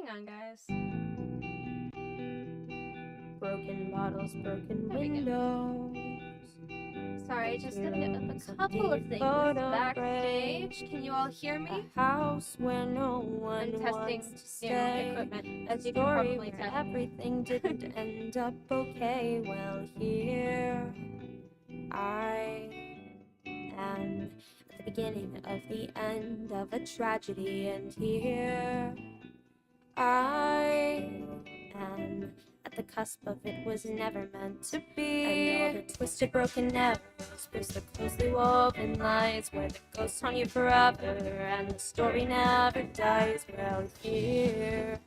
Hang on, guys. Broken bottles, broken There we go. windows. Sorry, just gonna get up a couple of things backstage. Can you all hear me? A house where no one I'm testing wants to new stay. equipment, A as you can story probably where tell. everything didn't end up okay. Well, here I am at the beginning of the end of a tragedy, and here I am at the cusp of it was never meant to be. And all the twisted, broken arrows pierce the closely woven lies where the ghosts haunt you forever and the story never dies. Well, here,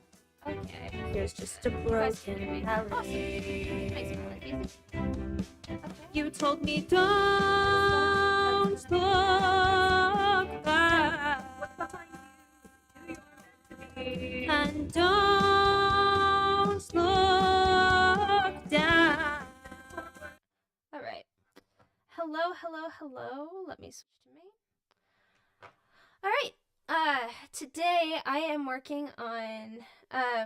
Okay. here's just a broken melody. Makes my life easy. Okay. You told me don't look back and don't look down. Alright. Hello, hello, hello. Let me switch to me. Alright. Today I am working on,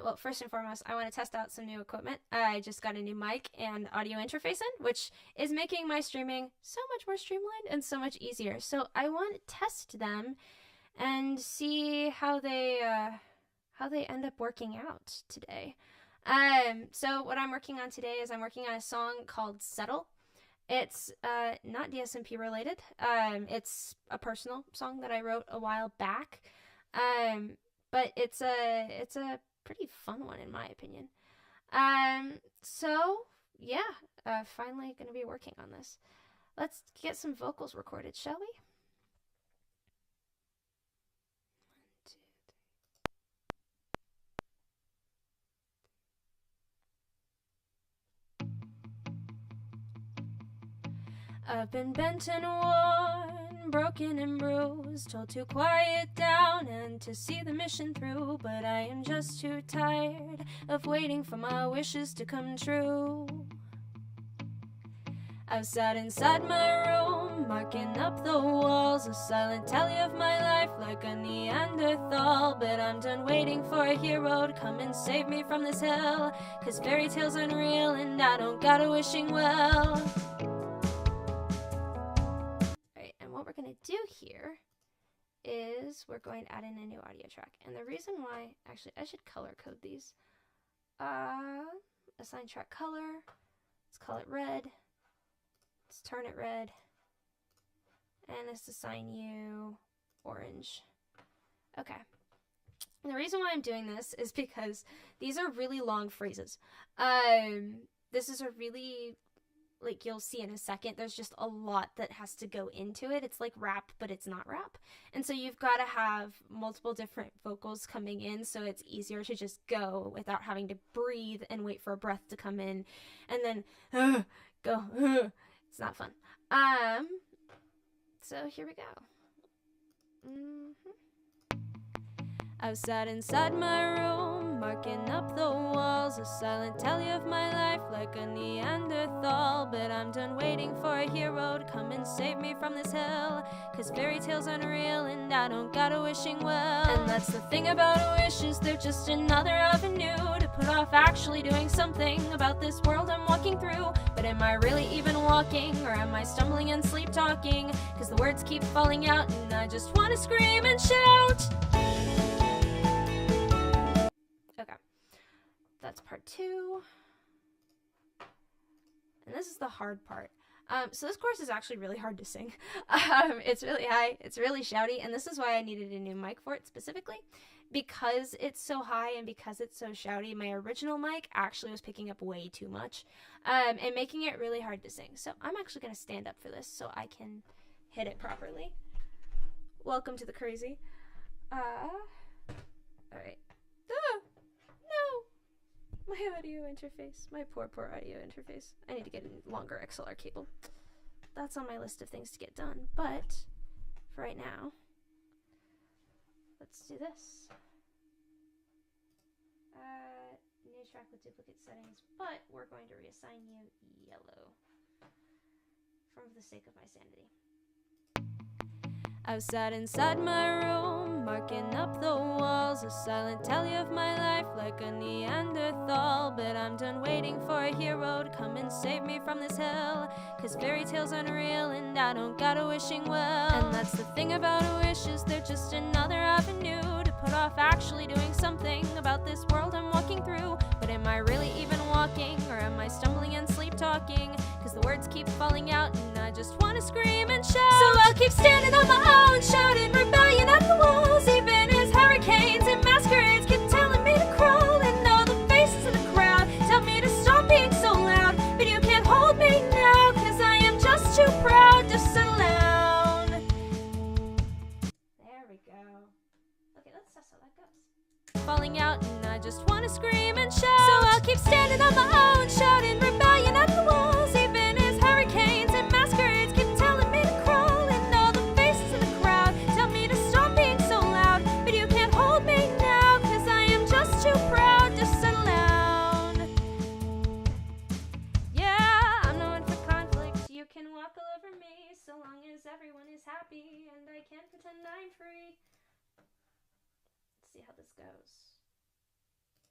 well, first and foremost, I want to test out some new equipment. I just got a new mic and audio interface in, which is making my streaming so much more streamlined and so much easier. So I want to test them and see how they end up working out today. So what I'm working on today is I'm working on a song called Settle. It's not DSMP related. It's a personal song that I wrote a while back. But it's a pretty fun one in my opinion. So yeah, finally gonna be working on this. Let's get some vocals recorded, shall we? I've been bent and worn, broken and bruised, told to quiet down and to see the mission through. But I am just too tired of waiting for my wishes to come true. I've sat inside my room, marking up the walls, a silent tally of my life like a Neanderthal. But I'm done waiting for a hero to come and save me from this hell, 'cause fairy tales aren't real and I don't got a wishing well. What we're going to do here is we're going to add in a new audio track. And the reason why, actually I should color code these. Assign track color. Let's call it red. Let's turn it red. And let's assign you orange. Okay. And the reason why I'm doing this is because these are really long phrases. This is a really, like you'll see in a second, there's just a lot that has to go into it. It's like rap, but it's not rap. And so you've got to have multiple different vocals coming in so it's easier to just go without having to breathe and wait for a breath to come in and then go. It's not fun. So here we go. I've sat inside my room, marking up the walls, a silent tally of my life like a Neanderthal. But I'm done waiting for a hero to come and save me from this hell, 'cause fairy tales aren't real and I don't got a wishing well. And that's the thing about wishes, they're just another avenue to put off actually doing something about this world I'm walking through. But am I really even walking, or am I stumbling and sleep talking? 'Cause the words keep falling out and I just want to scream and shout. Okay, that's part 2. And this is the hard part. So this chorus is actually really hard to sing. It's really high, it's really shouty, and this is why I needed a new mic for it specifically. Because it's so high and because it's so shouty, my original mic actually was picking up way too much, and making it really hard to sing. So I'm actually going to stand up for this so I can hit it properly. Welcome to the crazy. Alright. No! My audio interface. My poor audio interface. I need to get a longer XLR cable. That's on my list of things to get done, but for right now, let's do this. New track with duplicate settings, but we're going to reassign you yellow for the sake of my sanity. I've sat inside my room, marking up the walls, a silent tally of my life like a Neanderthal. But I'm done waiting for a hero to come and save me from this hell, 'cause fairy tales aren't real and I don't got a wishing well. And that's the thing about wishes, they're just another avenue to put off actually doing something about this world I'm walking through. But am I really even walking, or am I stumbling and sleep talking? 'Cause the words keep falling out and I just wanna scream and shout. So I'll keep standing on my own, shouting rebellion at the walls, even as hurricanes and masquerades keep telling me to crawl. And all the faces in the crowd tell me to stop being so loud, but you can't hold me now, 'cause I am just too proud to settle down. There we go. Okay, let's test how that goes. Falling out and I just wanna scream and shout. So I'll keep standing on my own, shouting rebellion at the walls, even as hurricanes and masquerades keep telling me to crawl. And all the faces in the crowd tell me to stop being so loud, but you can't hold me now, 'cause I am just too proud to settle down. Yeah, I'm no one for conflict, you can walk all over me, so long as everyone is happy and I can't pretend I'm free. Let's see how this goes.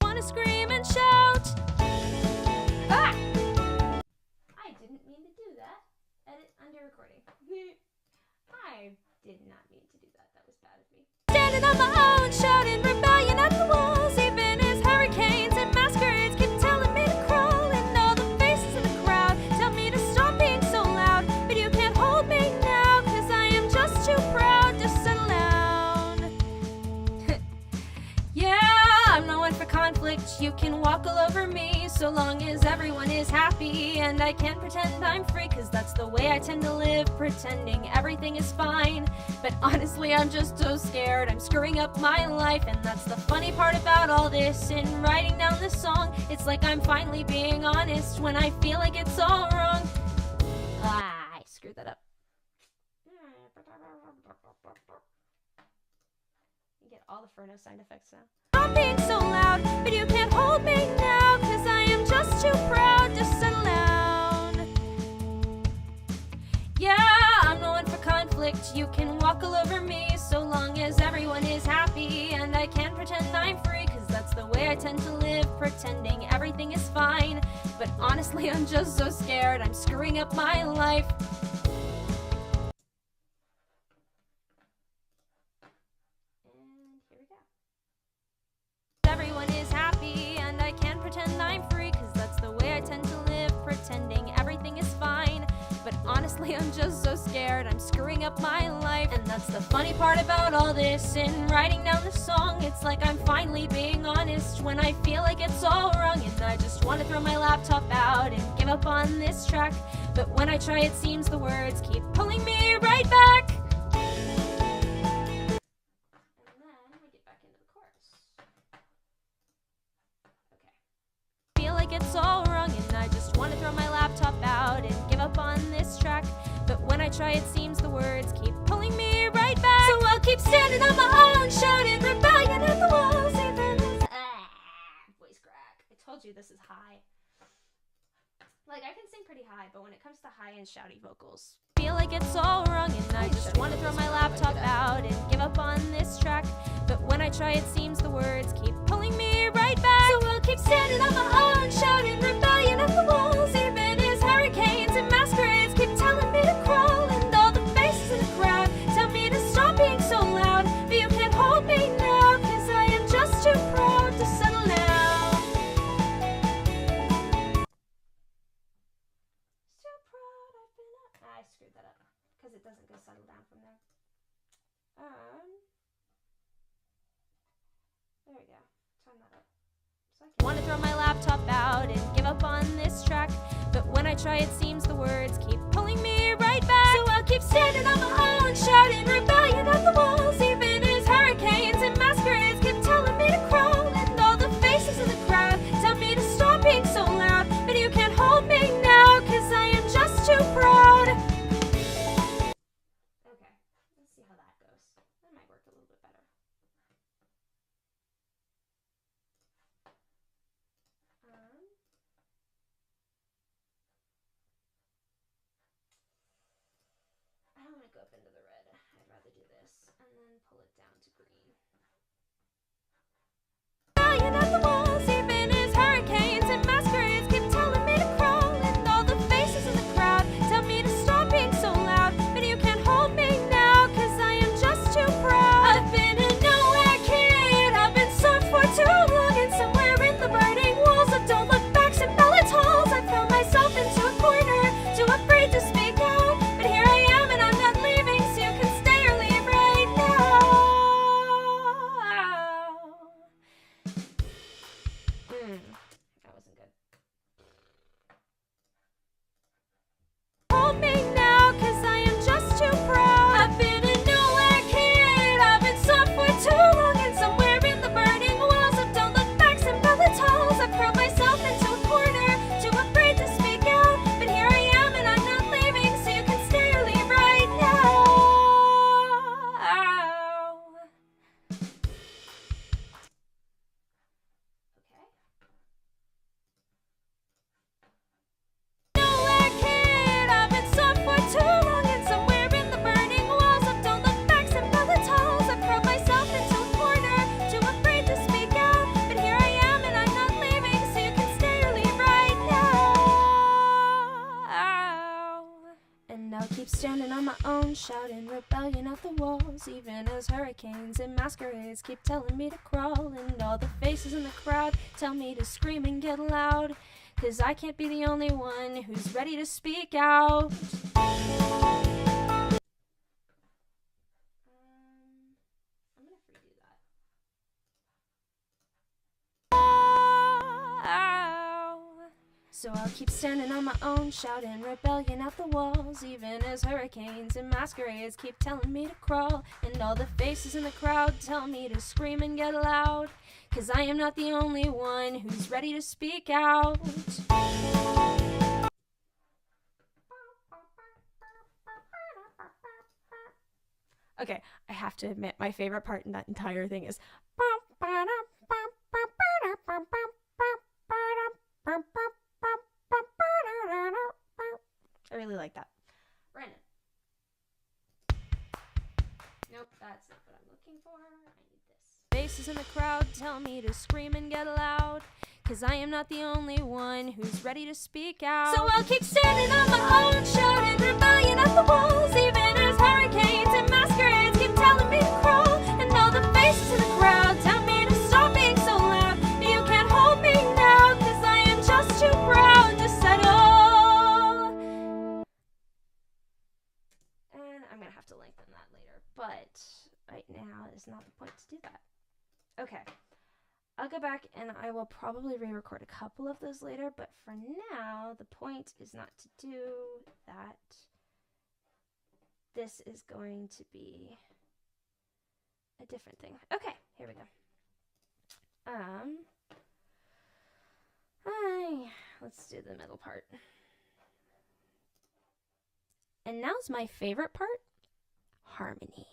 Wanna scream and shout. Ah! I didn't mean to do that. Edit under recording. I did not mean to do that. That was bad of me. Standing on my own, shouting rebellion at the walls, even as hurricanes and masquerades keep telling me to crawl. And all the faces in the crowd tell me to stop being so loud, but you can't hold me now, 'cause I am just too proud to settle down. Yeah, I'm no one for conflict, you can walk all over me, so long as everyone is happy and I can't pretend I'm free, 'cause that's the way I tend to live, pretending everything is fine. But honestly, I'm just so scared I'm screwing up my life, and that's the funny part about all this. In writing down this song, it's like I'm finally being honest when I feel like it's all wrong. I screwed that up. You get all the Frodo sound effects now. Stop being so loud, but you can't hold me now, 'cause I am just too proud to settle down. Yeah, I'm no one for conflict, you can walk all over me, so long as everyone is happy and I can't pretend I'm free, 'cause that's the way I tend to live, pretending everything is fine. But honestly, I'm just so scared I'm screwing up my life. And here we go. Everyone is happy and I can't pretend I'm free, 'cause that's the way I tend to live, pretending everything is fine. But honestly, I'm just so scared I'm screwing up my life, and that's the funny part about all this. In writing down the song, it's like I'm finally being honest when I feel like it's all wrong, and I just want to throw my laptop out and give up on this track. But when I try, it seems the words keep pulling me right back. And then we get back into the chorus. Okay. Feel like it's all wrong, and I just want to throw my laptop out and give up on this track. But when I try, it seems the words keep pulling me right back. So I'll keep standing on my own, shouting rebellion at the walls, even as Voice crack. I told you this is high. Like, I can sing pretty high, but when it comes to high and shouty vocals, feel like it's all wrong, and I just want to throw my laptop out and give up on this track. But when I try, it seems the words keep pulling me right back. So I'll keep standing on my own, shouting rebellion at the walls, even as hurricanes and masquerades keep telling me to crawl. And all the faces in the crowd tell me to stop being so loud, but you can't hold me now, 'cause I am just too proud to settle down. so proud I've been up. I screwed that up because it doesn't go settle down from there. There we go. Turn that up. So I Want to throw my laptop out and give up on this track. But when I try, it seems the words keep pulling me right back. So I'll keep standing on my own, shouting rebellion at the walls, even as hurricanes and masquerades keep telling me to crawl. And all the faces in the crowd tell me to stop being so loud, but you can't hold me now, 'cause I am just too proud. Okay. Let's see how that goes. That might work a little bit better. I don't want to go up into the and then pull it down to green. Flying at the walls, even as hurricanes and masquerades keep telling me to crawl, and all the faces in the crowd tell me to stop being so loud, but you can't hold me now, 'cause I am just too proud. I've been a nowhere kid, I've been soft for too long, and somewhere in the burning walls of don't look backs and ballot halls, I found myself into a corner, too afraid to speak out, but here I am and I'm not leaving, so you can stay or leave right now. That wasn't good. Hold me now, 'cause I am just too proud. I've been a nowhere kid, I've been soft for too long, and somewhere in the burning walls of don't look backs and ballot halls, I've curled myself into a corner, too afraid to speak out, but here I am and I'm not leaving, so you can stay or leave right now. Okay. Nowhere kid, I've been soft for too long, and somewhere in the burning walls of don't look backs and ballot halls, I've curled myself into a corner, too afraid to speak out, but here I am and I'm not leaving, so you can stay or leave right now. And I'll keep standing on my own, shouting rebellion at the walls, even as hurricanes and masquerades keep telling me to crawl, and all the faces in the crowd tell me to scream and get loud, 'cause I can't be the only one who's ready to speak out. I'm gonna freedo that. So I'll keep standing on my own, shouting rebellion at the walls, even as hurricanes and masquerades keep telling me to crawl, and all the faces in the crowd tell me to scream and get loud, 'cause I am not the only one who's ready to speak out. Okay, I have to admit, my favorite part in that entire thing is I really like that. Brandon. Nope, that's not what I'm looking for. I need this. Faces in the crowd tell me to scream and get loud, 'cause I am not the only one who's ready to speak out. So I'll keep standing on my own, shouting rebellion at the walls, even as hurricanes and masquerades keep telling me to crawl, and all the faces in the crowd tell me to stop being so loud, but you can't hold me now, 'cause I am just too proud to settle. And I'm gonna have to lengthen that later, but right now is not the point to do that. Okay, I'll go back and I will probably re-record a couple of those later, but for now, the point is not to do that. This is going to be a different thing. Okay, here we go. Let's do the middle part. And now's my favorite part, harmony.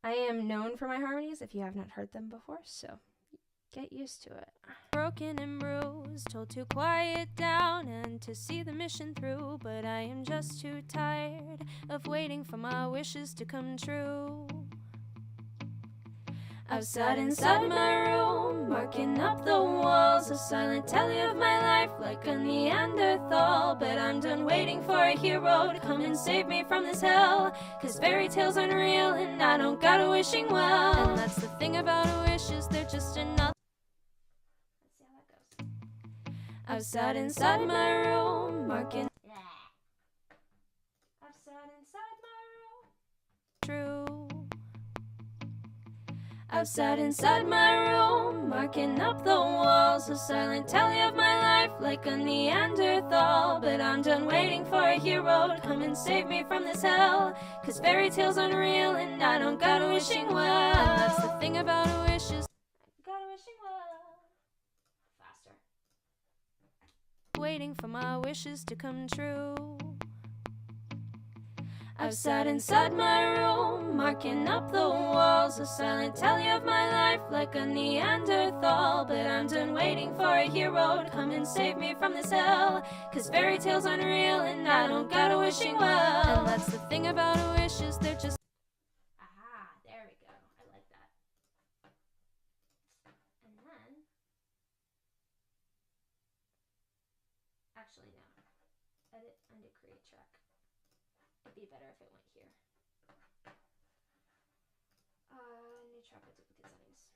I am known for my harmonies if you have not heard them before, so get used to it. Broken and bruised, told to quiet down and to see the mission through, but I am just too tired of waiting for my wishes to come true. I've sat inside my room, marking up the walls, a silent telly of my life like a Neanderthal, but I'm done waiting for a hero to come and save me from this hell, 'cause fairy tales aren't real and I don't got a wishing well, and that's the thing about wishes, they're just another. Let's see how that goes. I've sat inside my room, marking. I've sat inside my room. True. I've sat inside my room, marking up the walls, a silent telly of my life like a Neanderthal, but I'm done waiting for a hero to come and save me from this hell, 'cause fairy tales aren't real and I don't got a wishing well, and that's the thing about wishes, got a wishing well. Faster. Waiting for my wishes to come true. I've sat inside my room, marking up the walls, a silent telly of my life like a Neanderthal, but I'm done waiting for a hero to come and save me from this hell, 'cause fairy tales aren't real and I don't got a wishing well, and that's the thing about wishes, they're just. Aha, Actually, no. Edit, undo, create track. It'd be better if it went here. New track with duplicate settings.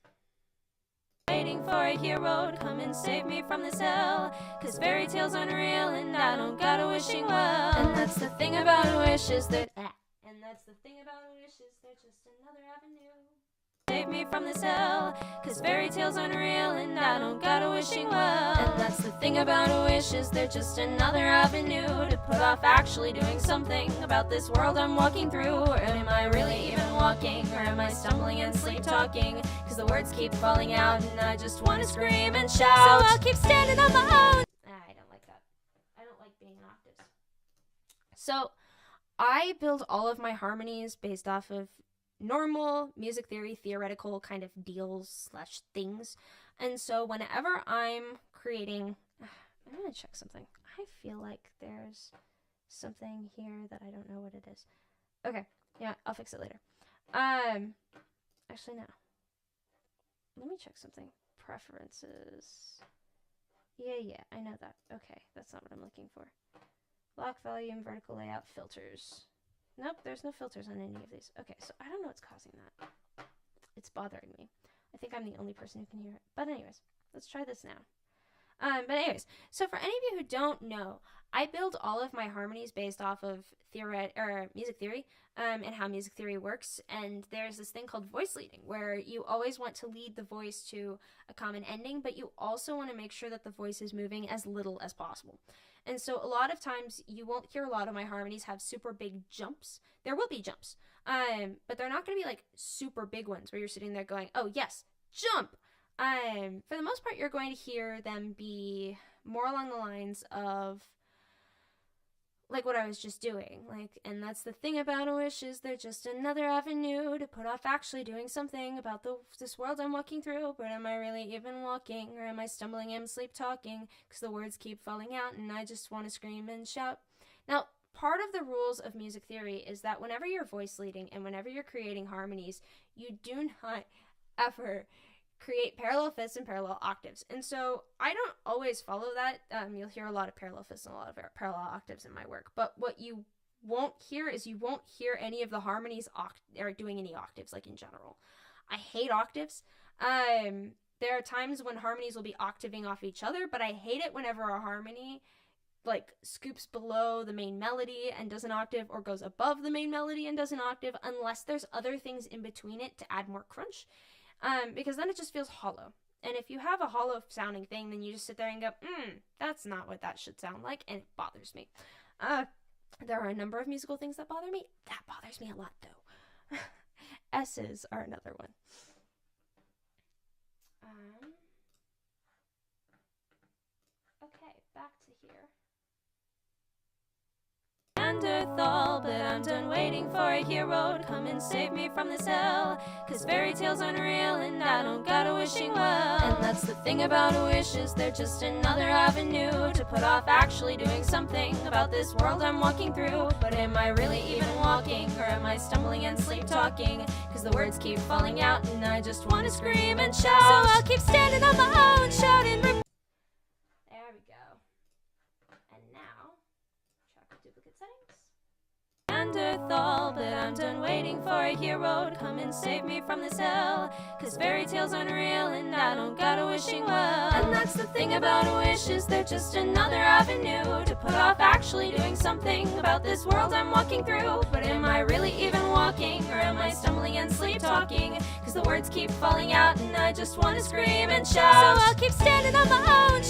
Waiting for a hero to come and save me from this hell, 'cause fairy tales aren't real and I don't got a wishing well. And that's the thing about a wish is that And that's the thing about a wish is they're just another avenue. Save me from this hell, 'cause fairy tales aren't real and I don't got a wishing well. And that's the thing about a wish is they're just another avenue to put off actually doing something about this world I'm walking through. Or am I really even walking, or am I stumbling and sleep talking? 'Cause the words keep falling out and I just want to scream and shout. So I'll keep standing on my own. I don't like that. I don't like being in octaves. So I build all of my harmonies based off of normal music theory, theoretical kind of deals / things. And so whenever I'm creating, I'm going to check something. I feel like there's something here that I don't know what it is. Okay, yeah, I'll fix it later. Actually, no. Let me check something. Preferences. Yeah, I know that. Okay, that's not what I'm looking for. Lock volume, vertical layout, filters. Nope, there's no filters on any of these. Okay, so I don't know what's causing that. It's bothering me. I think I'm the only person who can hear it. But anyways, let's try this now. So for any of you who don't know, I build all of my harmonies based off of music theory, and how music theory works. And there's this thing called voice leading, where you always want to lead the voice to a common ending, but you also want to make sure that the voice is moving as little as possible. And so a lot of times you won't hear a lot of my harmonies have super big jumps. There will be jumps, but they're not going to be like super big ones where you're sitting there going, oh yes, jump. For the most part, you're going to hear them be more along the lines of like what I was just doing. Like, and that's the thing about a wish is they're just another avenue to put off actually doing something about this world I'm walking through. But am I really even walking, or am I stumbling and sleep talking? Because the words keep falling out and I just want to scream and shout. Now, part of the rules of music theory is that whenever you're voice leading and whenever you're creating harmonies, you do not ever create parallel fifths and parallel octaves. And so I don't always follow that. You'll hear a lot of parallel fifths and a lot of parallel octaves in my work. But what you won't hear is you won't hear any of the harmonies or doing any octaves, like in general. I hate octaves. There are times when harmonies will be octaving off each other, but I hate it whenever a harmony like scoops below the main melody and does an octave, or goes above the main melody and does an octave, unless there's other things in between it to add more crunch. Because then it just feels hollow. And if you have a hollow sounding thing, then you just sit there and go, that's not what that should sound like, and it bothers me. There are a number of musical things that bother me. That bothers me a lot, though. S's are another one. Okay, back to here. Neanderthal, but I'm done waiting for a hero to come and save me from this hell, 'cause fairy tales aren't real and I don't got a wishing well. And that's the thing about a wish is they're just another avenue to put off actually doing something about this world I'm walking through. But am I really even walking, or am I stumbling and sleep talking? 'Cause the words keep falling out and I just want to scream and shout. So I'll keep standing on my own, shouting. There we go. And now, track with duplicate settings. Neanderthal, but I'm done waiting for a hero to come and save me from this hell, 'cause fairy tales aren't real and I don't got a wishing well. And that's the thing about a wish is they're just another avenue to put off actually doing something about this world I'm walking through. But am I really even walking, or am I stumbling and sleep talking? 'Cause the words keep falling out and I just want to scream and shout. So I'll keep standing on my own,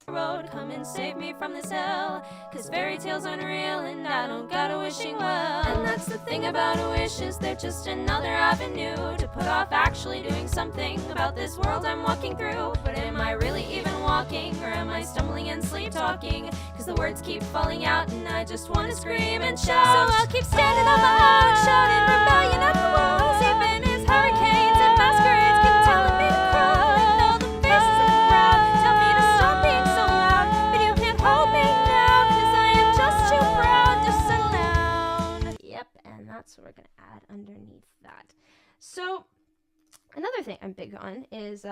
road, come and save me from this hell, 'cause fairy tales aren't real and I don't got a wishing well. And that's the thing about a wish is they're just another avenue to put off actually doing something about this world I'm walking through. But am I really even walking, or am I stumbling and sleep talking? 'Cause the words keep falling out and I just want to scream and shout. So I'll keep standing on my own, shouting rebellion at the walls, even as hurricanes and masquerades keep telling me to crawl. And all the faces in the crowd tell me to stop being so loud, but you can't hold me now, 'cause I am just too proud to settle down. Yep, and that's what we're going to add underneath that. So, another thing I'm big on is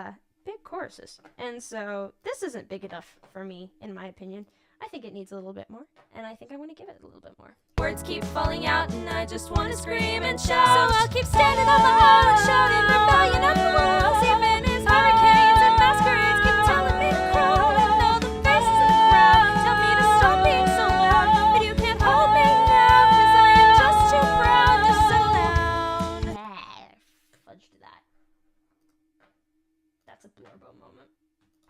big choruses. And so this isn't big enough for me, in my opinion. I think it needs a little bit more, and I think I want to give it a little bit more. Words keep falling out and I just want to scream and shout. So I'll keep standing on the hall and shouting, rebellion at the walls. Even as hurricanes and masquerades keep telling me to crawl. And all the faces in the crowd tell me to stop being so loud. But you can't hold me now, 'cause I am just too proud to settle down. Fudged that. That's a blurbo moment.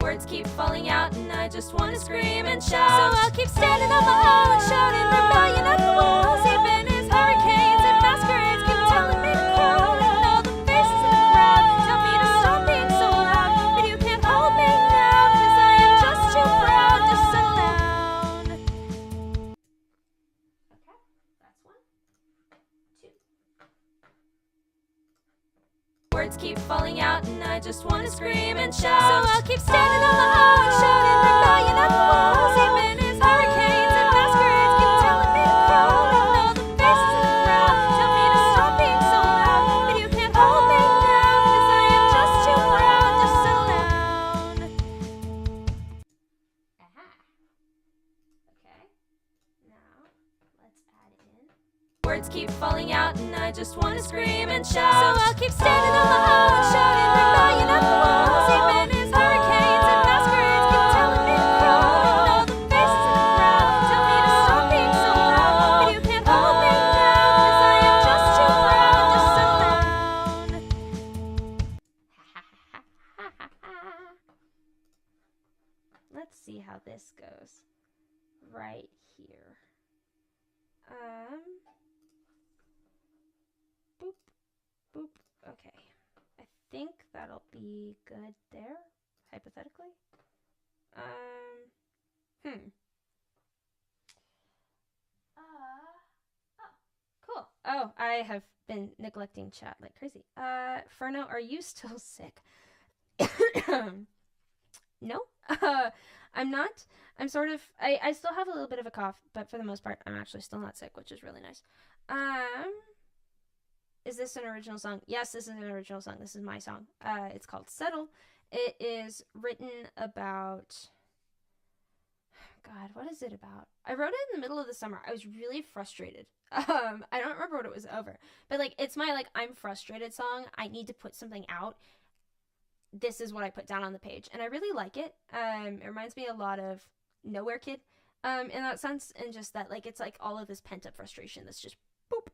Words keep falling out and I just want to scream and shout. So I'll keep standing on the hall and shouting, rebellion at the walls. Even as hurricanes and masquerades keep telling me to crawl. And all the faces in the crowd tell me to stop being so loud. But you can't hold me now, 'cause I am just too proud to settle down. Okay, that's 1, 2. Words keep falling out and I just want to scream and shout. So I'll keep standing on the hall and shouting, rebellion at the walls. Even as hurricanes and masquerades keep telling me to crawl. And all the faces in the crowd tell me to stop being so loud. But you can't hold me now, 'cause I am just too proud to settle down. Aha. Okay. Now, let's add in. Words keep falling out and I just want to scream and shout. So I'll keep standing on the hall and shouting, rebellion at the walls. Even as hurricanes and masquerades keep telling me to crawl. And all the faces in the crowd tell me to stop being so loud. But you can't hold me now, 'cause I am just too proud to settle down. Let's see how this goes. Right here. Boop, boop. Okay. I think that'll be good there, hypothetically. Cool. Oh, I have been neglecting chat like crazy. Ferno, are you still sick? No, I'm not. I'm sort of, I still have a little bit of a cough, but for the most part, I'm actually still not sick, which is really nice. Is this an original song? Yes, this is an original song. This is my song. It's called Settle. It is written about, God, what is it about? I wrote it in the middle of the summer. I was really frustrated. I don't remember what it was over, but like, it's my, like, I'm frustrated song. I need to put something out. This is what I put down on the page, and I really like it. It reminds me a lot of Nowhere Kid, in that sense, and just that, like, it's like all of this pent up frustration that's just boop.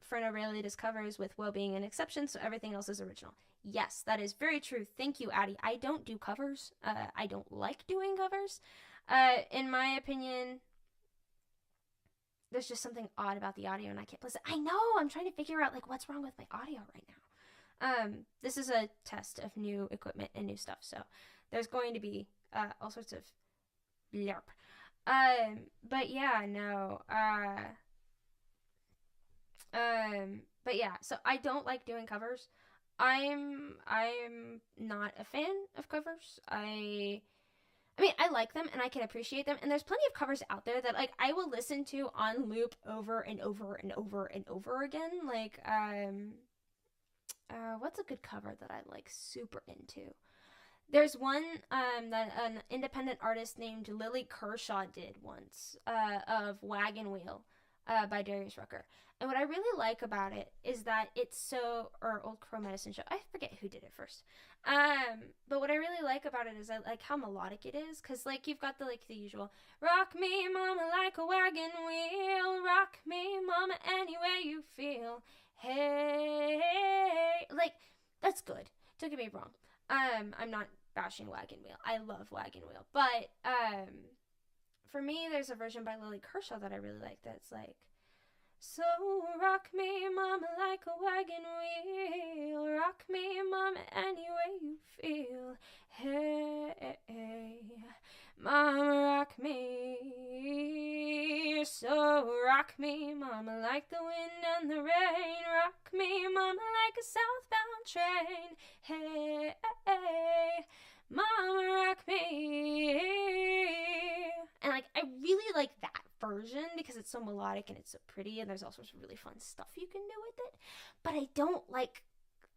Ferno rarely does covers, with Woe being an exception, so everything else is original. Yes, that is very true. Thank you, Addie. I don't do covers. I don't like doing covers. In my opinion, there's just something odd about the audio, and I can't listen. I know. I'm trying to figure out, like, what's wrong with my audio right now. This is a test of new equipment and new stuff, so there's going to be all sorts of blarp. But yeah, no. But yeah, so I don't like doing covers. I'm not a fan of covers. I mean, I like them and I can appreciate them, and there's plenty of covers out there that, like, I will listen to on loop over and over and over and over again. Like, what's a good cover that I'm, like, super into? There's one that an independent artist named Lily Kershaw did once, of Wagon Wheel, by Darius Rucker. And what I really like about it is that it's so, or Old Crow Medicine Show, I forget who did it first. But what I really like about it is I like how melodic it is, because, like, you've got the, like, the usual, rock me, mama, like a wagon wheel, rock me, mama, any way you feel, hey, like, that's good. Don't get me wrong. I'm not bashing Wagon Wheel. I love Wagon Wheel. But, for me, there's a version by Lily Kershaw that I really like that's like, so rock me, mama, like a wagon wheel, rock me, mama, any way you feel, hey, mama, rock me, so rock me, mama, like the wind and the rain, rock me, mama, like a southbound train, hey, mama, rock me. And, like, I really like that version because it's so melodic and it's so pretty, and there's all sorts of really fun stuff you can do with it. But I don't like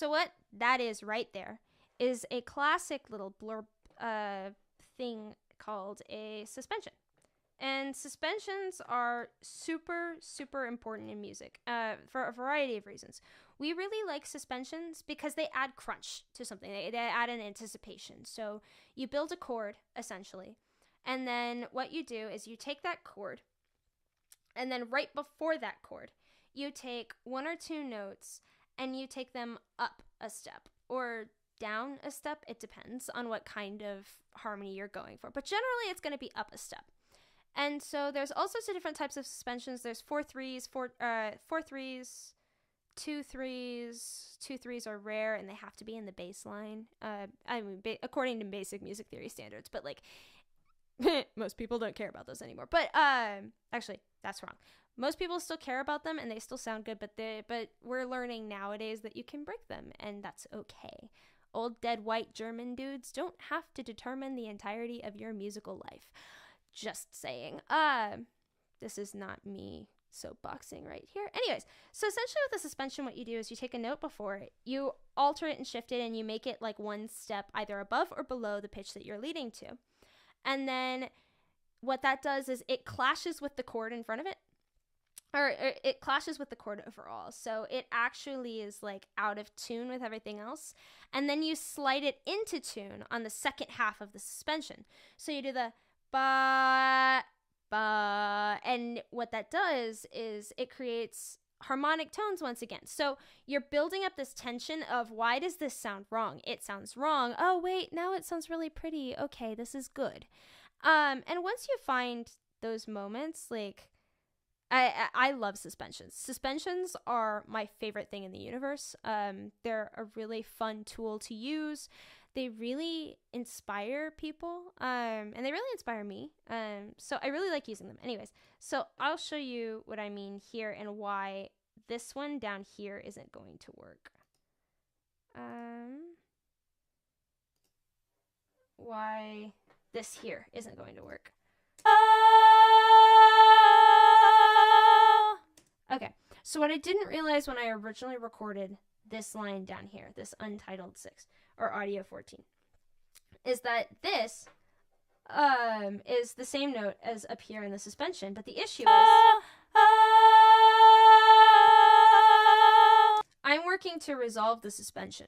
So what that is right there is a classic little blurb thing called a suspension. And suspensions are super, super important in music for a variety of reasons. We really like suspensions because they add crunch to something. They add an anticipation. So you build a chord, essentially. And then what you do is you take that chord, and then right before that chord, you take one or two notes and you take them up a step or down a step. It depends on what kind of harmony you're going for. But generally, it's going to be up a step. And so there's all sorts of different types of suspensions. There's 4/3s, 4/3s, 2/3s. 2/3s are rare and they have to be in the bass line. According to basic music theory standards, but like most people don't care about those anymore. But actually, that's wrong. Most people still care about them and they still sound good, but we're learning nowadays that you can break them and that's okay. Old dead white German dudes don't have to determine the entirety of your musical life. Just saying. This is not me soapboxing right here. Anyways, so essentially with a suspension, what you do is you take a note before it, you alter it and shift it, and you make it like one step either above or below the pitch that you're leading to. And then what that does is it clashes with the chord in front of it. Or it clashes with the chord overall. So it actually is like out of tune with everything else. And then you slide it into tune on the second half of the suspension. So you do the ba, ba. And what that does is it creates harmonic tones once again. So you're building up this tension of, why does this sound wrong? It sounds wrong. Oh, wait, now it sounds really pretty. Okay, this is good. And once you find those moments, like, I love suspensions. Suspensions are my favorite thing in the universe. They're a really fun tool to use. They really inspire people, and they really inspire me. So I really like using them. Anyways, so I'll show you what I mean here and why this one down here isn't going to work. Why this here isn't going to work. Okay, so what I didn't realize when I originally recorded this line down here, this untitled 6, or audio 14, is that this is the same note as up here in the suspension, but the issue is I'm working to resolve the suspension,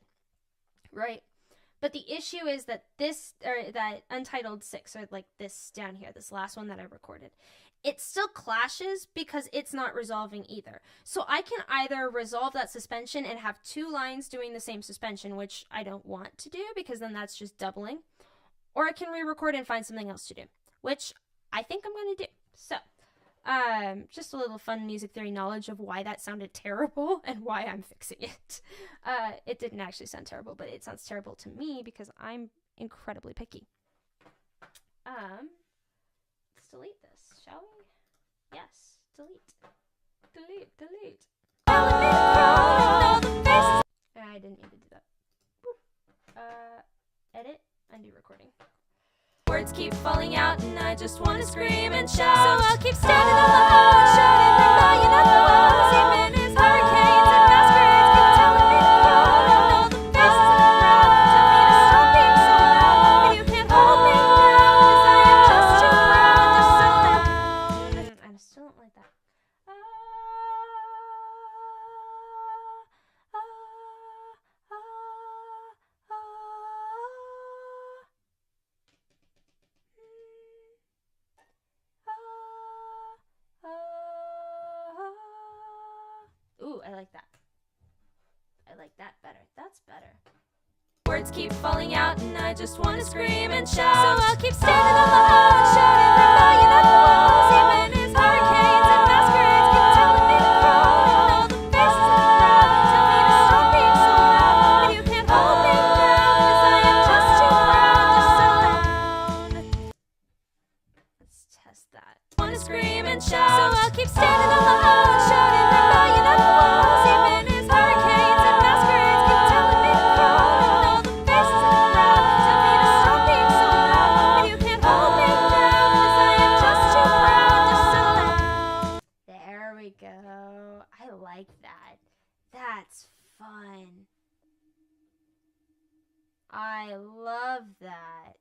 right? But the issue is that this, or that untitled 6, or like this down here, this last one that I recorded, it still clashes because it's not resolving either. So I can either resolve that suspension and have two lines doing the same suspension, which I don't want to do because then that's just doubling, or I can re-record and find something else to do, which I think I'm going to do. So, just a little fun music theory knowledge of why that sounded terrible and why I'm fixing it. It didn't actually sound terrible, but it sounds terrible to me because I'm incredibly picky. Let's delete this, shall we? Yes, delete. Delete. I didn't mean to do that. Edit, undo recording. Words keep falling out and I just want to scream and shout. So I'll keep standing alone, shouting the volume of the walls. Even as hurricanes and masquerades keep telling me to crawl. And all the faces in the crowd tell me to stop being so loud. And you can't hold me down, 'cause I am just too proud to settle down. I still don't like that. Ooh, I like that. I like that better. That's better. Words keep falling out and I just want to scream and shout. So I'll keep standing alone, shouting the volume of the walls. Even as hurricanes and masquerades keep telling me to crawl. And all the faces in the crowd tell me to stop being so loud. But you can't hold me down, 'cause I am just too proud to settle down. Let's test that. Want to scream and shout. So I'll keep standing alone, shouting the volume of the walls. Even as hurricanes and masquerades keep telling me to crawl. And all the faces in the crowd tell me to stop being so loud. But you can't hold me down, 'cause I am just too proud to settle down. There we go. I like that. That's fun. I love that.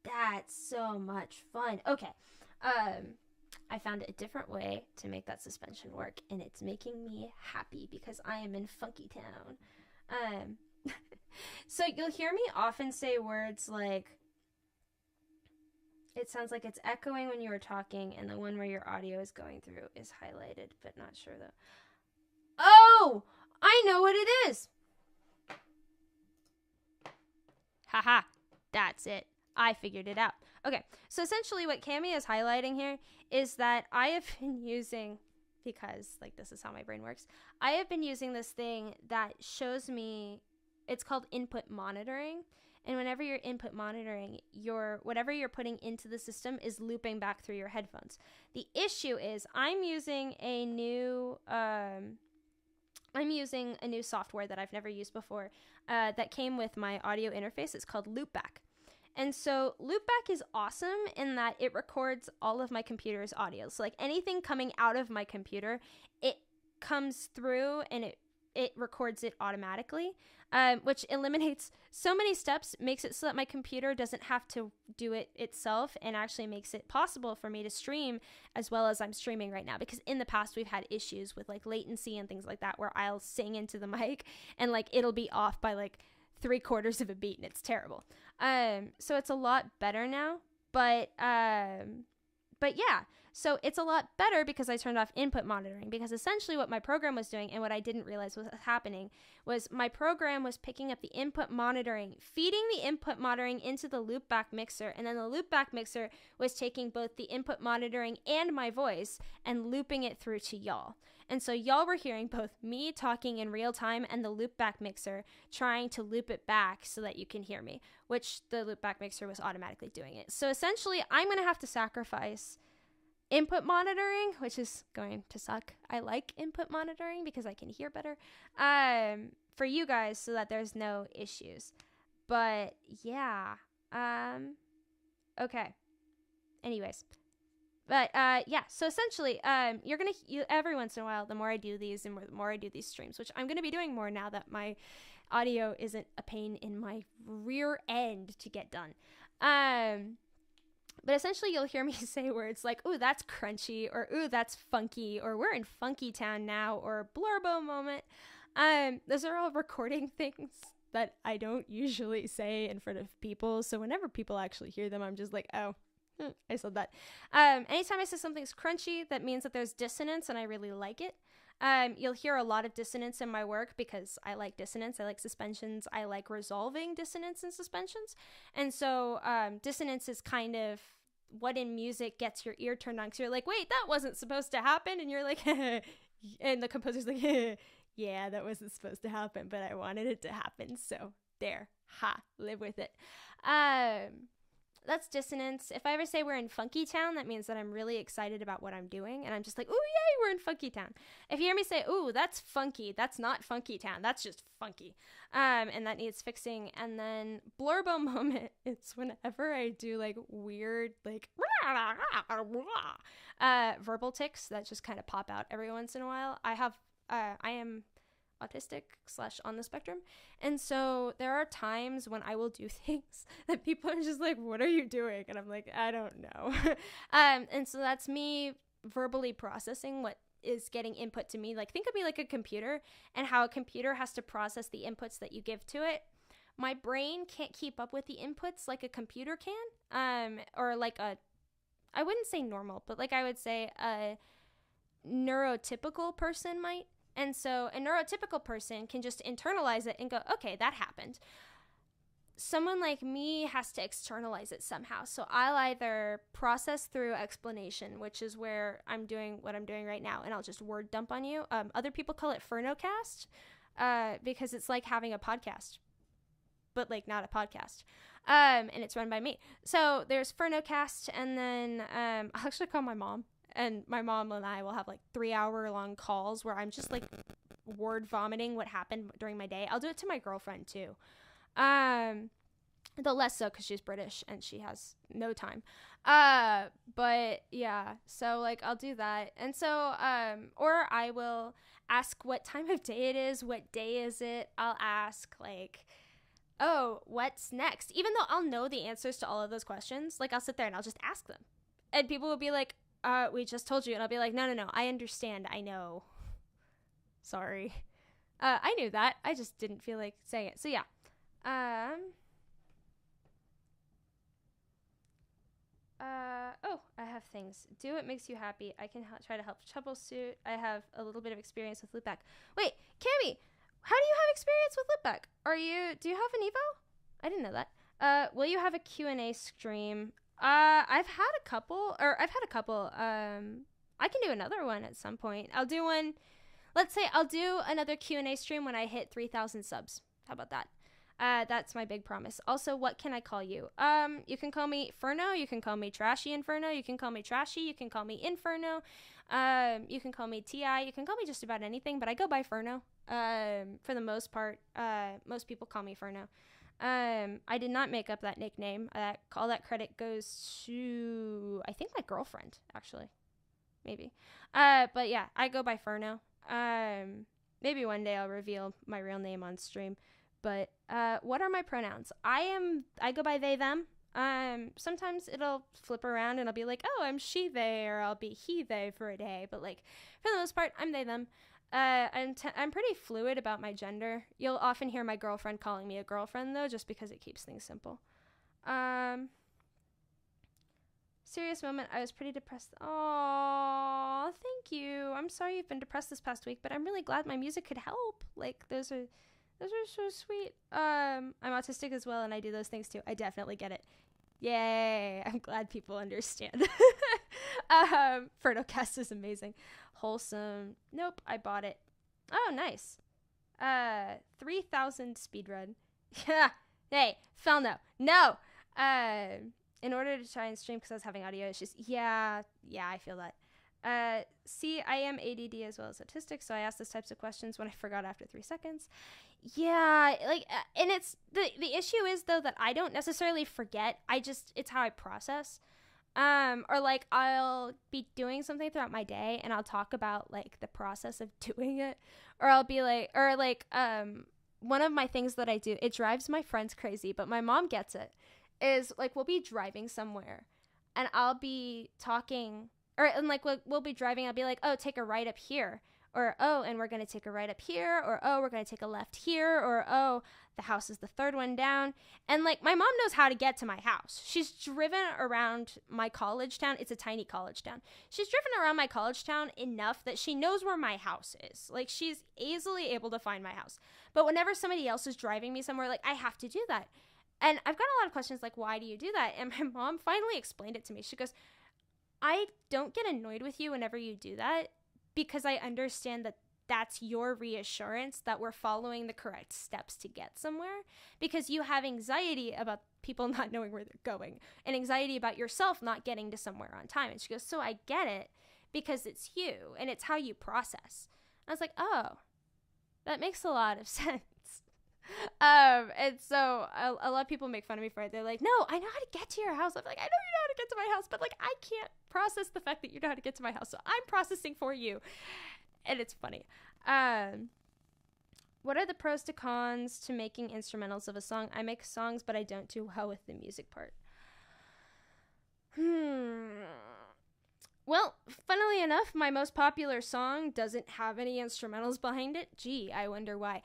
That's so much fun. Okay. I found a different way to make that suspension work, and it's making me happy because I am in Funky Town. So you'll hear me often say words like, it sounds like it's echoing when you were talking, and the one where your audio is going through is highlighted, but not sure though. Oh, I know what it is. Haha, that's it. I figured it out. Okay, so essentially what Cami is highlighting here is that I have been using, because like this is how my brain works, I have been using this thing that shows me, it's called input monitoring. And whenever you're input monitoring, whatever you're putting into the system is looping back through your headphones. The issue is I'm using a new software that I've never used before that came with my audio interface. It's called Loopback. And so Loopback is awesome in that it records all of my computer's audio. So like anything coming out of my computer, it comes through and it records it automatically, which eliminates so many steps, makes it so that my computer doesn't have to do it itself, and actually makes it possible for me to stream as well as I'm streaming right now. Because in the past, we've had issues with like latency and things like that, where I'll sing into the mic and like it'll be off by like 3/4 of a beat, and it's terrible. So it's a lot better now, but yeah, so it's a lot better because I turned off input monitoring, because essentially what my program was doing and what I didn't realize was happening was my program was picking up the input monitoring, feeding the input monitoring into the loopback mixer, and then the loopback mixer was taking both the input monitoring and my voice and looping it through to y'all. And so y'all were hearing both me talking in real time and the loopback mixer trying to loop it back so that you can hear me, which the loopback mixer was automatically doing it. So essentially, I'm going to have to sacrifice input monitoring, which is going to suck. I like input monitoring because I can hear better for you guys so that there's no issues. But yeah. Okay. Anyways. But yeah, so essentially, every once in a while, the more I do these and the more I do these streams, which I'm going to be doing more now that my audio isn't a pain in my rear end to get done. But essentially, you'll hear me say words like, ooh, that's crunchy, or ooh, that's funky, or we're in Funky Town now, or blurbo moment. Those are all recording things that I don't usually say in front of people. So whenever people actually hear them, I'm just like, oh, I said that. Anytime I say something's crunchy, that means that there's dissonance and I really like it. You'll hear a lot of dissonance in my work because I like dissonance. I like suspensions. I like resolving dissonance and suspensions. And so dissonance is kind of what in music gets your ear turned on, because you're like, wait, that wasn't supposed to happen. And you're like, and the composer's like, yeah, that wasn't supposed to happen, but I wanted it to happen. So there, live with it. That's dissonance. If I ever say we're in Funky Town, that means that I'm really excited about what I'm doing, and I'm just like, ooh, yay, we're in Funky Town. If you hear me say, ooh, that's funky, that's not Funky Town, that's just funky, and that needs fixing. And then blurbo moment, it's whenever I do like weird, like verbal tics that just kind of pop out every once in a while. I am autistic / on the spectrum, and so there are times when I will do things that people are just like, what are you doing? And I'm like, I don't know. And so that's me verbally processing what is getting input to me. Like, think of me like a computer, and how a computer has to process the inputs that you give to it. My brain can't keep up with the inputs like a computer can, or like I wouldn't say normal, but like I would say a neurotypical person might. And so a neurotypical person can just internalize it and go, okay, that happened. Someone like me has to externalize it somehow. So I'll either process through explanation, which is where I'm doing what I'm doing right now, and I'll just word dump on you. Other people call it Fernocast, because it's like having a podcast, but like not a podcast. And it's run by me. So there's Fernocast, and then I'll actually call my mom. And my mom and I will have like 3-hour-long calls where I'm just like word vomiting what happened during my day. I'll do it to my girlfriend too. The less so because she's British and she has no time. But yeah, so like I'll do that. And so, or I will ask what time of day it is. What day is it? I'll ask like, oh, what's next? Even though I'll know the answers to all of those questions, like I'll sit there and I'll just ask them. And people will be like, we just told you. And I'll be like, no, I understand. I know. Sorry. I knew that. I just didn't feel like saying it. So yeah. Oh, I have things. Do what makes you happy. I can try to help troubleshoot. I have a little bit of experience with loopback. Wait, Cammy, how do you have experience with loopback? Do you have an Evo? I didn't know that. Will you have a Q&A stream? I've had a couple. I can do another one at some point. I'll do one. Let's say I'll do another Q&A stream when I hit 3,000 subs. How about that? That's my big promise. Also, what can I call you? You can call me Furno. You can call me Trashy Inferno. You can call me Trashy. You can call me Inferno. You can call me Ti. You can call me just about anything, but I go by Furno. For the most part, most people call me Furno. I did not make up that nickname. All that credit goes to, I think, my girlfriend, actually. Maybe. But yeah, I go by Furno. Maybe one day I'll reveal my real name on stream. But what are my pronouns? I go by they, them. Sometimes it'll flip around and I'll be like, oh, I'm she, they, or I'll be he, they for a day. But like, for the most part, I'm they, them. I'm pretty fluid about my gender. You'll often hear my girlfriend calling me a girlfriend, though, just because it keeps things simple. Serious moment. I was pretty depressed. Oh, thank you. I'm sorry you've been depressed this past week, but I'm really glad my music could help. Like, those are so sweet. I'm autistic as well, and I do those things too. I definitely get it. Yay. I'm glad people understand. Fertocast is amazing. Wholesome. Nope, I bought it. Oh, nice. 3,000 speedrun. Hey, Felno. No. In order to try and stream because I was having audio issues. Yeah, I feel that. See, I am ADD as well as autistic, so I ask those types of questions when I forgot after 3 seconds. Yeah, like, and it's, the issue is, though, that I don't necessarily forget. It's how I process. Or, like, I'll be doing something throughout my day, and I'll talk about, like, the process of doing it. Or I'll be like, one of my things that I do, it drives my friends crazy, but my mom gets it, is, like, we'll be driving somewhere, and I'll be talking, we'll be driving, I'll be like, oh, take a right up here, or, oh, and we're going to take a right up here, or, oh, we're going to take a left here, or, oh, the house is the third one down, and, like, my mom knows how to get to my house. She's driven around my college town. It's a tiny college town. She's driven around my college town enough that she knows where my house is. Like, she's easily able to find my house. But whenever somebody else is driving me somewhere, like, I have to do that. And I've got a lot of questions like, why do you do that? And my mom finally explained it to me. She goes, I don't get annoyed with you whenever you do that because I understand that that's your reassurance that we're following the correct steps to get somewhere, because you have anxiety about people not knowing where they're going and anxiety about yourself not getting to somewhere on time. And she goes, so I get it because it's you and it's how you process. I was like, oh, that makes a lot of sense. And so a lot of people make fun of me for it. They're like, no, I know how to get to your house. I'm like, I know you know how to get to my house, but like, I can't process the fact that you know how to get to my house. So I'm processing for you. And it's funny. What are the pros to cons to making instrumentals of a song? I make songs, but I don't do well with the music part. Well, funnily enough, my most popular song doesn't have any instrumentals behind it. Gee, I wonder why.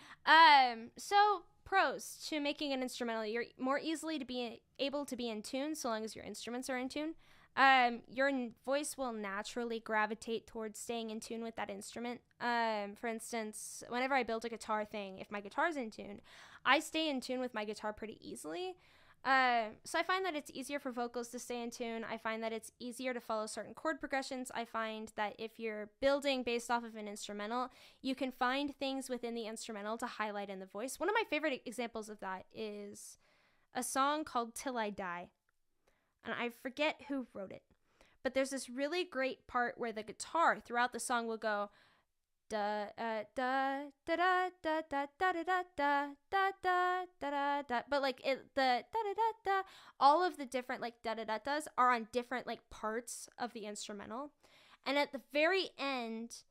So pros to making an instrumental: you're more easily to be able to be in tune so long as your instruments are in tune. Your voice will naturally gravitate towards staying in tune with that instrument. For instance, whenever I build a guitar thing, if my guitar's in tune, I stay in tune with my guitar pretty easily. So I find that it's easier for vocals to stay in tune. I find that it's easier to follow certain chord progressions. I find that if you're building based off of an instrumental, you can find things within the instrumental to highlight in the voice. One of my favorite examples of that is a song called Till I Die. And I forget who wrote it, but there's this really great part where the guitar throughout the song will go da da da da da da da da da da da da da, but like the da da da da, all of the different like da da da da's are on different like parts of the instrumental, and at the very end,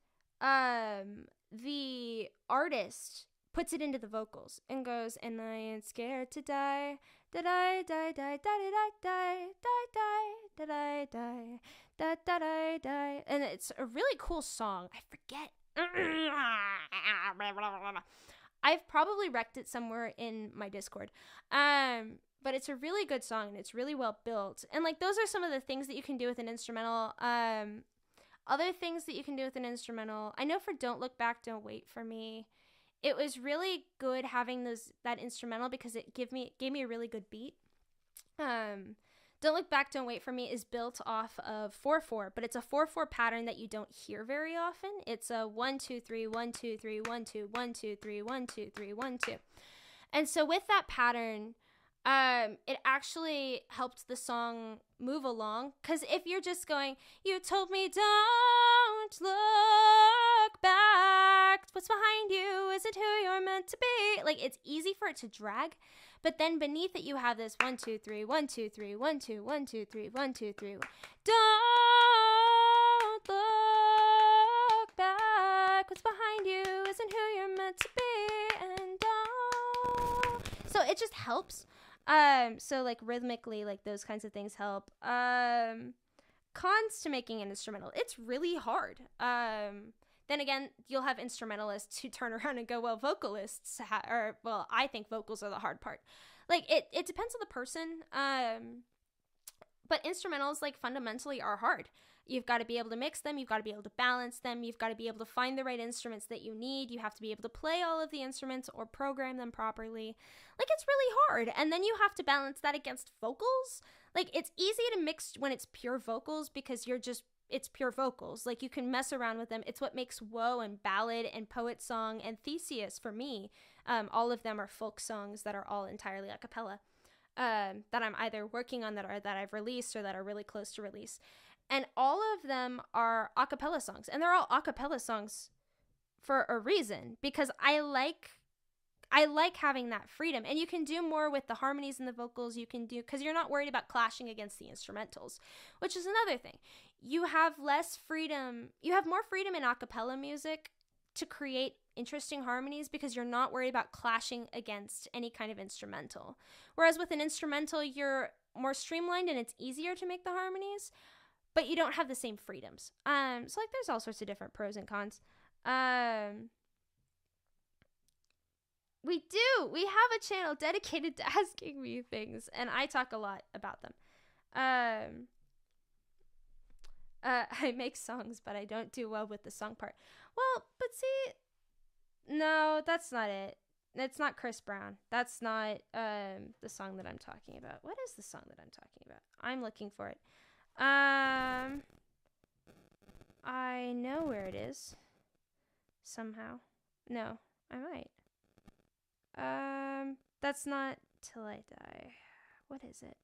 the artist puts it into the vocals and goes, and I ain't scared to die, da die die die die die die die die die die da da die die, and it's a really cool song. I forget. I've probably wrecked it somewhere in my Discord. But it's a really good song and it's really well built. And like those are some of the things that you can do with an instrumental. Other things that you can do with an instrumental. I know for Don't Look Back, Don't Wait for Me, it was really good having that instrumental because it gave me a really good beat. Don't Look Back, Don't Wait for Me is built off of 4/4, but it's a 4/4 pattern that you don't hear very often. It's a 1 2 3 1 2 3 1 2 1 2 3 1 2 3 1 2. And so with that pattern, it actually helped the song move along. Because if you're just going, you told me don't look back, what's behind you isn't who you're meant to be. Like, it's easy for it to drag. But then beneath it, you have this 1 2 3 1 2 3 1 2 1 2 3 1 2 3. Don't look back, what's behind you isn't who you're meant to be, and don't. So it just helps. So like rhythmically, like those kinds of things help. Cons to making an instrumental, it's really hard. Then again, you'll have instrumentalists who turn around and go, well, vocalists I think vocals are the hard part. Like it depends on the person. But instrumentals like fundamentally are hard. You've got to be able to mix them. You've got to be able to balance them. You've got to be able to find the right instruments that you need. You have to be able to play all of the instruments or program them properly. Like, it's really hard. And then you have to balance that against vocals. Like, it's easy to mix when it's pure vocals because it's pure vocals. Like, you can mess around with them. It's what makes Woe and Ballad and Poet Song and Theseus for me. All of them are folk songs that are all entirely a cappella. That I'm either working on that I've released or that are really close to release. And all of them are a cappella songs. And they're all a cappella songs for a reason. Because I like having that freedom. And you can do more with the harmonies and the vocals. You can do, because you're not worried about clashing against the instrumentals, which is another thing. You have less freedom. You have more freedom in a cappella music to create interesting harmonies because you're not worried about clashing against any kind of instrumental. Whereas with an instrumental, you're more streamlined and it's easier to make the harmonies, but you don't have the same freedoms. So like there's all sorts of different pros and cons. We have a channel dedicated to asking me things, and I talk a lot about them. I make songs, but I don't do well with the song part. Well, but see, no, that's not it. It's not Chris Brown. That's not the song that I'm talking about. What is the song that I'm talking about? I'm looking for it. I know where it is. Somehow. No, I might. That's not Till I Die. What is it?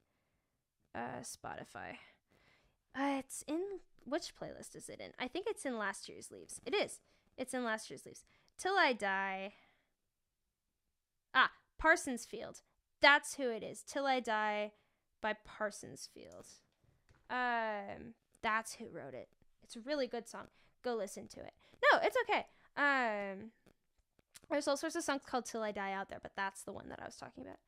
Spotify. It's in, which playlist is it in? I think it's in Last Year's Leaves. It is. It's in Last Year's Leaves. Till I Die. Parsons Field. That's who it is. Till I Die by Parsons Field. That's who wrote it. It's a really good song. Go listen to it. No, it's okay. There's all sorts of songs called Till I Die out there, but that's the one that I was talking about.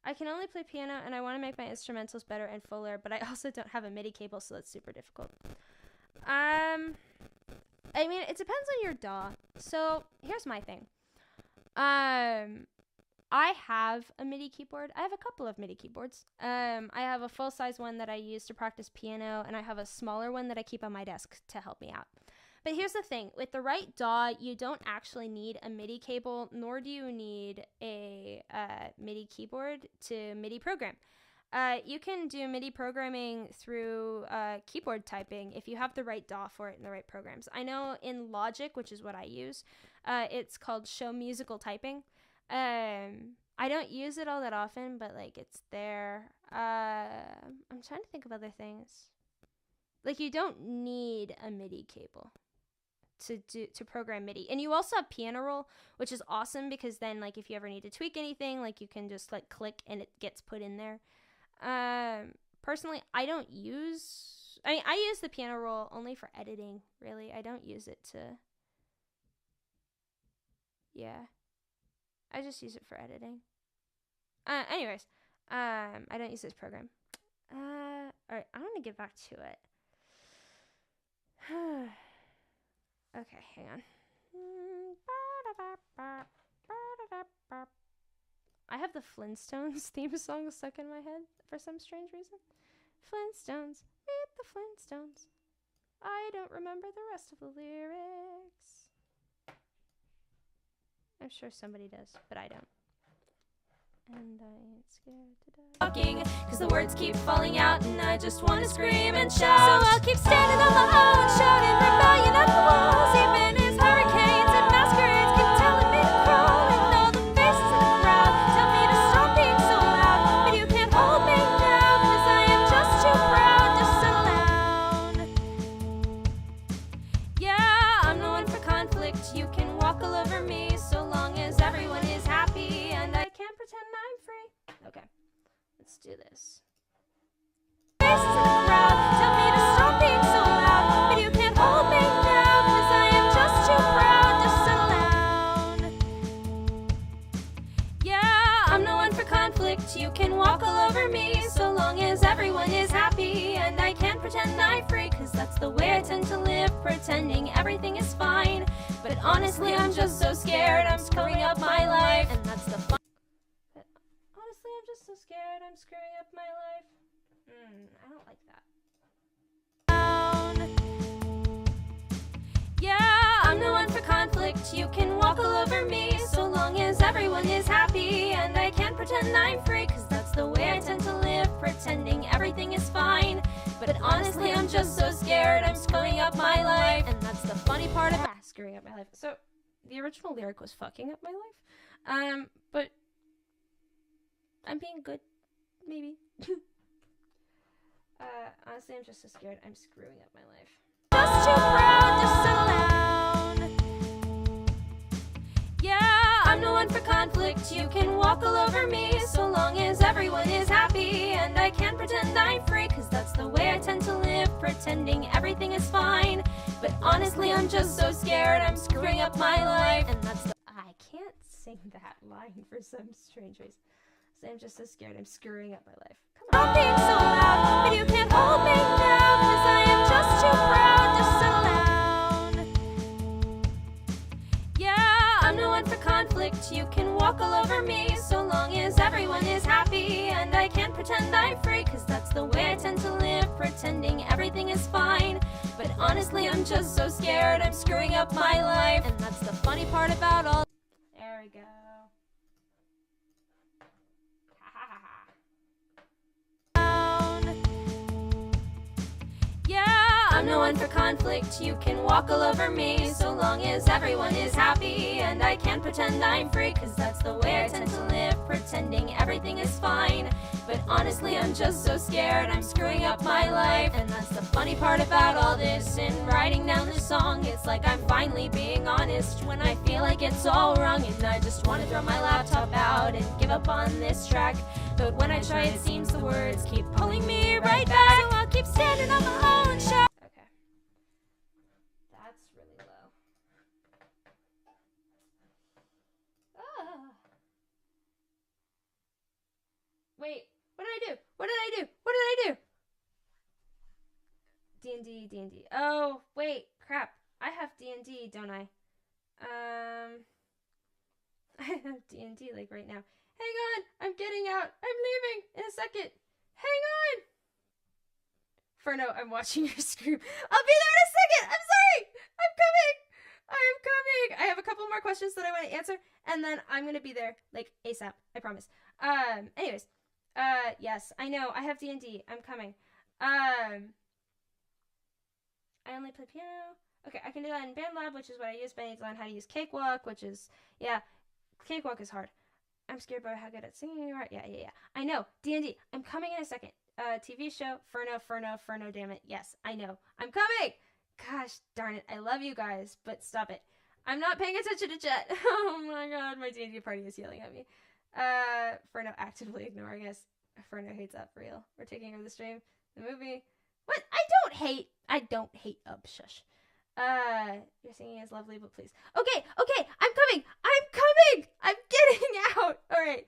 I can only play piano, and I want to make my instrumentals better and fuller, but I also don't have a MIDI cable, so that's super difficult. I mean, it depends on your DAW. So here's my thing. I have a MIDI keyboard. I have a couple of MIDI keyboards. I have a full-size one that I use to practice piano, and I have a smaller one that I keep on my desk to help me out. But here's the thing. With the right DAW, you don't actually need a MIDI cable, nor do you need a MIDI keyboard to MIDI program. You can do MIDI programming through keyboard typing if you have the right DAW for it and the right programs. I know in Logic, which is what I use, it's called Show Musical Typing. I don't use it all that often, but like it's there. I'm trying to think of other things. Like you don't need a MIDI cable to program MIDI. And you also have Piano Roll, which is awesome because then like if you ever need to tweak anything, like you can just like click and it gets put in there. Personally, I use the Piano Roll only for editing, really. I don't use it to, yeah. I just use it for editing. Anyways, I don't use this program. Alright, I'm gonna get back to it. Okay, hang on. I have the Flintstones theme song stuck in my head for some strange reason. Flintstones, meet the Flintstones. I don't remember the rest of the lyrics. I'm sure somebody does, but I don't. And I ain't scared to die. Talking, cause the words keep falling out, and I just wanna scream and shout. So I'll keep standing on my own, shouting rebellion at the walls, even as hurricanes and masquerades keep telling me to crawl. And all the faces in the crowd tell me to stop being so loud, but you can't hold me now, cause I am just too proud to settle down. Yeah, I'm no one for conflict, you can walk all over me, so long as everyone is happy, and I can't pretend I'm free. Okay, let's do this. Faces in the crowd tell me to stop being so loud, but you can't hold me now, cause I am just too proud to settle down. Yeah, I'm no one for conflict, you can walk all over me, so long as everyone is happy, and I can't pretend I'm free, cause that's the way I tend to live, pretending everything is fine, but honestly I'm just so scared I'm screwing up my life, and that's the fun. Honestly, I'm just so scared I'm screwing up my life. I don't like that. Yeah, I'm the one for conflict, you can walk all over me, so long as everyone is happy, and I can't pretend I'm free, cause that's the way I tend to live, pretending everything is fine, but honestly I'm just so scared I'm screwing up my life, and that's the funny part about Screwing up my life. So, the original lyric was fucking up my life. But I'm being good, maybe. Honestly, I'm just so scared I'm screwing up my life. just too proud to settle down. Yeah, I'm no one for conflict, you can walk all over me, so long as everyone is happy, and I can't pretend I'm free, cause that's the way I tend to live, pretending everything is fine, but honestly I'm just so scared I'm screwing up my life, and that's the I can't sing that line for some strange reason. So I'm just so scared I'm screwing up my life. Come on. Stop being so loud, but you can't hold me now, cause I am just too proud to settle down. Yeah, I'm no one for conflict, you can walk all over me, so long as everyone is happy, and I can't pretend I'm free, cause that's the way I tend to live, pretending everything is fine, but honestly I'm just so scared I'm screwing up my life, and that's the funny part about all. There we go. Yeah, I'm no one for conflict, you can walk all over me, so long as everyone is happy, and I can't pretend I'm free, cause that's the way I tend to live, pretending everything is fine, but honestly I'm just so scared I'm screwing up my life, and that's the funny part about all this. In writing down this song, it's like I'm finally being honest when I feel like it's all wrong, and I just want to throw my laptop out and give up on this track, but when I try it seems the words keep pulling me right back, so I'll keep standing on my own shout. Okay. That's really low. Ah. Wait, what did I do? What did I do? What did I do? D&D. Oh, wait, crap. I have D&D, don't I? I have D&D like right now. Hang on, I'm getting out. I'm leaving in a second. Hang on. Ferno, I'm watching your screen. I'll be there in a second. I'm sorry. I'm coming. I have a couple more questions that I want to answer, and then I'm going to be there like ASAP. I promise. Anyways. Yes, I know. I have D&D. I'm coming. I only play piano. Okay, I can do that in BandLab, which is what I use, but I need to learn how to use Cakewalk, which is, yeah, Cakewalk is hard. I'm scared about how good at singing you are. Yeah. I know. D&D. I'm coming in a second. TV show. Ferno, damn it. Yes, I know. I'm coming! Gosh darn it. I love you guys, but stop it. I'm not paying attention to chat. Oh my god, my D&D party is yelling at me. Ferno actively ignoring us. Ferno hates Up for real. We're taking over the stream. The movie. What? I don't hate shush. Your singing is lovely, but please. Okay, I'm coming! I'm getting out! Alright.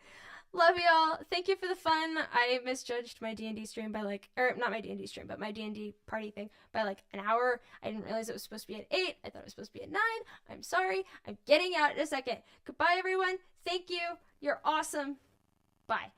Love y'all. Thank you for the fun. I misjudged my D&D stream by not my D&D stream, but my D&D party thing by an hour. I didn't realize it was supposed to be at 8. I thought it was supposed to be at 9. I'm sorry. I'm getting out in a second. Goodbye, everyone. Thank you. You're awesome. Bye.